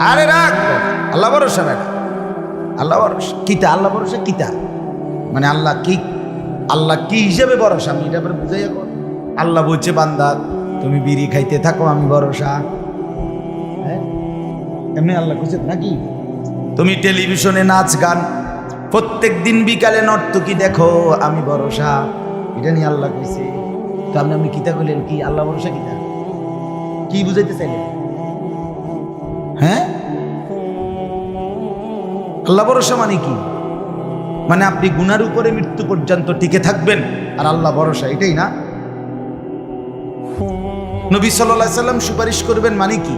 আরে রাখ, আল্লাহ ভরসা বেটা, আল্লাহ ভরসা কিতা, আল্লাহ ভরসা কিতা মানে আল্লাহ কি, আল্লাহ কি হিসেবে ভরসা আমি এটা বুঝাই। আল্লাহ বলছে বান্দা তুমি বিড়ি খাইতে থাকো আমি ভরসা, এমনি আল্লাহ খুঁজে নাকি? তুমি টেলিভিশনে নাচ গান প্রত্যেক দিন বিকালে নর্তকী দেখো আমি ভরসা, এটা নিয়ে আল্লাহ কইছে। তো আপনি কিতা কইলেন কি আল্লাহ ভরসা কিতা কি বুঝাইতে চাইলেন? হ্যাঁ, আল্লাহ ভরসা মানে কি? মানে আপনি গুনার উপরে মৃত্যু পর্যন্ত টিকে থাকবেন আর আল্লাহ ভরসা, এটাই না? নবী সাল্লাল্লাহু আলাইহি সাল্লাম সুপারিশ করবেন মানে কি?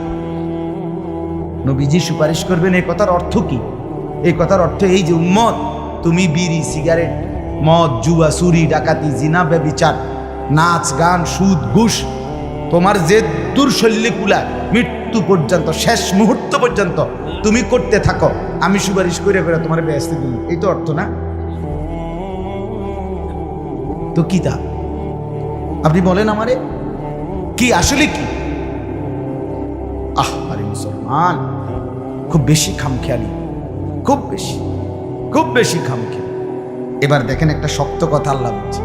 নবীজি সুপারিশ করবেন এই কথার অর্থ কি? এই কথার অর্থ এই যে উম্মত তুমি বিড়ি সিগারেট মদ জুয়া চুরি ডাকাতি জিনা ব্যভিচার নাচ গান সুদ ঘুষ তোমার যে দুর্শল্যে কুলা মৃত্যু পর্যন্ত শেষ মুহূর্ত পর্যন্ত তুমি করতে থাকো, আমি সুপারিশ করে করে তোমার বেহেশতে দিই, এই তো অর্থ না? তো কি তা আপনি বলেন আমারে কি আসলে কি? আরে মুসলমান খুব বেশি খামখেয়ালি, খুব বেশি খামখেয়ালি। এবার দেখেন একটা শক্ত কথা আল্লাহ বলছে,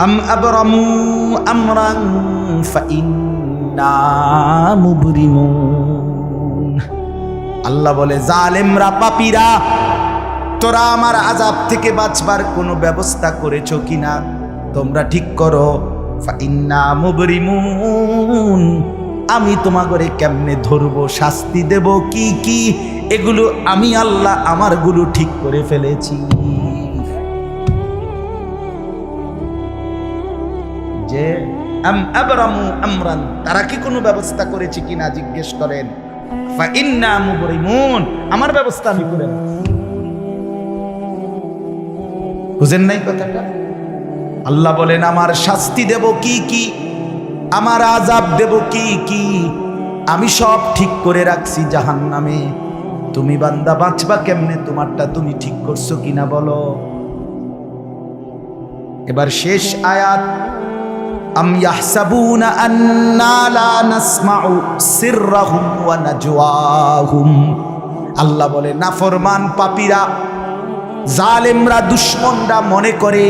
আম আবরামু আমরান ফাইন্না মুবরিমুন। আল্লাহ বলে জালেমরা পাপীরা তোরা আমার আযাব থেকে বাঁচবার কোনো ব্যবস্থা করেছো কিনা তোমরা ঠিক করো। ফাইন্না মুবরিমুন, আমি তোমাগরে কেমনে ধরবো শাস্তি দেব কি কি এগুলো আমি আল্লাহ আমারগুলো ঠিক করে ফেলেছি। যে আম আবরামু আমরান, তারা কি কোনো ব্যবস্থা করেছে কিনা জিজ্ঞেস করেন। ফাইন্না মুবরিমুন, আমার ব্যবস্থা আমি করে রাখছি। বুঝেন নাই কথাটা? আল্লাহ বলেন আমার শাস্তি দেব কি কি, আমার আযাব দেব কি কি আমি সব ঠিক করে রাখছি জাহান্নামে। তুমি বান্দা বাঁচবা কেমনে তোমারটা তুমি ঠিক করছো কিনা বলো। এবার শেষ আয়াত, আম ইয়াহসাবুনা আন্না লা নাসমাউ সিররাহুম ওয়া নাজওয়াহুম। আল্লাহ বলে নাফরমান পাপীরা জালেমরা দুশমনরা মনে করে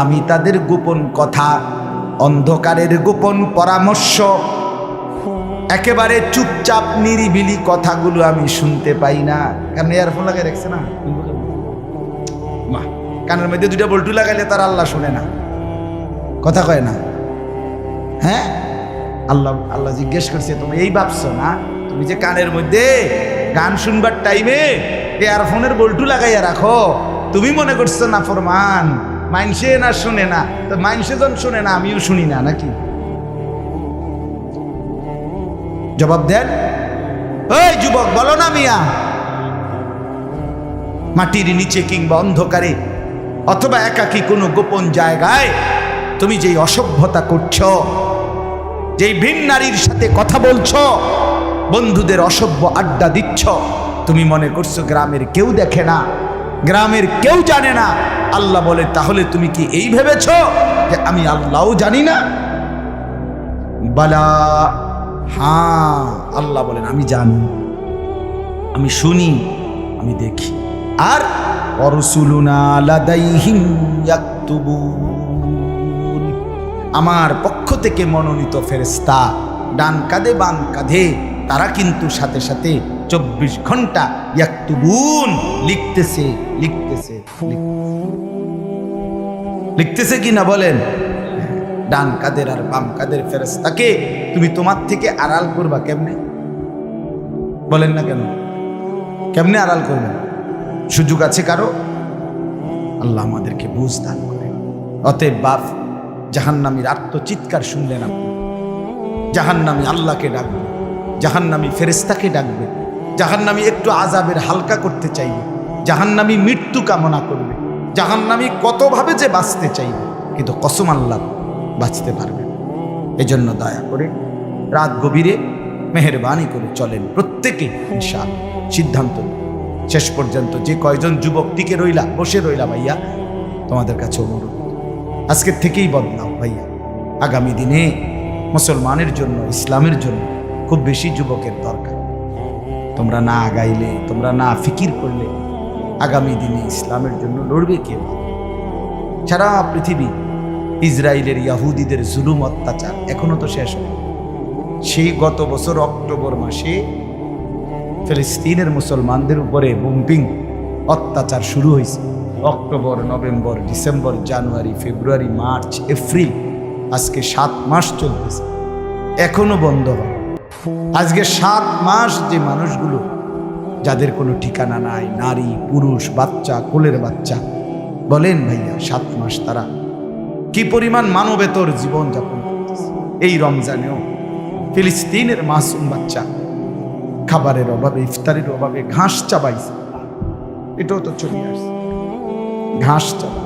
আমি তাদের গোপন কথা অন্ধকারের গোপন পরামর্শ একেবারে চুপচাপ নিরিবিলি কথাগুলো আমি শুনতে পাই না। কারণ ইয়ারফোন লাগাই রাখছে না, কানের মধ্যে দুইটা বল্টু লাগাইলে তার আল্লাহ শুনে না, কথা কয় না। হ্যাঁ, আল্লাহ জিজ্ঞেস করছে তুমি এই ভাবছো না তুমি যে কানের মধ্যে গান শুনবার টাইমে ইয়ারফোনের বল্টু লাগাইয়া রাখো, তুমি মনে করছো না ফরমান মাইনসে না শুনে না, তো মাইনসে যখন শুনে না আমিও শুনি না নাকি? জবাব দেন, ওই যুবক বলো না মিয়া। মাটির নিচে কিংবা অন্ধকারে অথবা একাকী কোনো গোপন জায়গায় তুমি যেই অসভ্যতা করছো, যেই ভিন নারীর সাথে কথা বলছো, বন্ধুদের অসভ্য আড্ডা দিচ্ছ, তুমি মনে করছো গ্রামের কেউ দেখে না, গ্রামের কেউ জানে না। আল্লাহ বলে তাহলে তুমি কি এই ভেবেছ যে আমি আল্লাহও জানি না? বালা, হ্যাঁ, আল্লাহ বলেন আমি জানি, আমি শুনি, আমি দেখি। আর অরসুলুনা লাদাইহিম ইয়াকতুবুন, আমার পক্ষ থেকে মনোনীত ফেরেশতা ডান কাঁধে বাম কাঁধে তারা কিন্তু সাথে সাথে 24 ঘন্টা ইয়াকতুবুন লিখতেছে লিখতেছে লিখতেছে কি না বলেন? ডান কাদের আর বাম কাদের ফেরেশতাকে তুমি তোমার থেকে আড়াল করবা কেমনে? বলেন না কেন? কেমনে আড়াল করবে? সুযোগ আছে কারো? আল্লাহ আমাদেরকে বুঝ দান করে। অতএব বাপ, জাহান্নামীর আত্মচিৎকার শুনলেন আপনি, জাহান্নামী আল্লাহকে ডাকবে, জাহান্নামী ফেরেশতাকে ডাকবে, জাহান্নামী একটু আযাবের হালকা করতে চাইবে, জাহান্নামী মৃত্যু কামনা করবে, জাহান্নামী কতভাবে যে বাঁচতে চাইবে, কিন্তু কসম আল্লাহ বাঁচতে পারবে। এজন্য দয়া করে রাত গভীরে মেহেরবানি করে চলেন প্রত্যেকে ইনশাআল্লাহ। সিদ্ধান্ত শেষ পর্যন্ত যে কয়জন যুবক টিকে রইলা, বসে রইলা, ভাইয়া তোমাদের কাছে অনুরোধ, আজকের থেকেই বদলাও ভাইয়া। আগামী দিনে মুসলমানের জন্য, ইসলামের জন্য খুব খুব বেশি যুবকের দরকার। তোমরা না আগাইলে, তোমরা না ফিকির করলে আগামী দিনে ইসলামের জন্য লড়বে কে? সারা পৃথিবী ইসরায়েলের ইয়াহুদিদের জুলুম অত্যাচার এখনো তো শেষ হয়। সেই গত বছর অক্টোবর মাসে ফিলিস্তিনের মুসলমানদের উপরে বোম্বিং অত্যাচার শুরু হয়েছে। অক্টোবর, নভেম্বর, ডিসেম্বর, জানুয়ারি, ফেব্রুয়ারি, মার্চ, এপ্রিল, আজকে 7 মাস চলতেছে, এখনো বন্ধ হয়। আজকে 7 মাস যে মানুষগুলো যাদের কোনো ঠিকানা নাই, নারী, পুরুষ, বাচ্চা, কোলের বাচ্চা, বলেন ভাইয়া 7 মাস তারা কি পরিমাণ মানবেতর জীবন যাপন করতেছে। এই রমজানেও ফিলিস্তিনের মাসুম বাচ্চা খাবারের অভাবে, ইফতারের অভাবে ঘাস চাবাইছে। এটাও তো চলে আসছে, ঘাস চাবাই।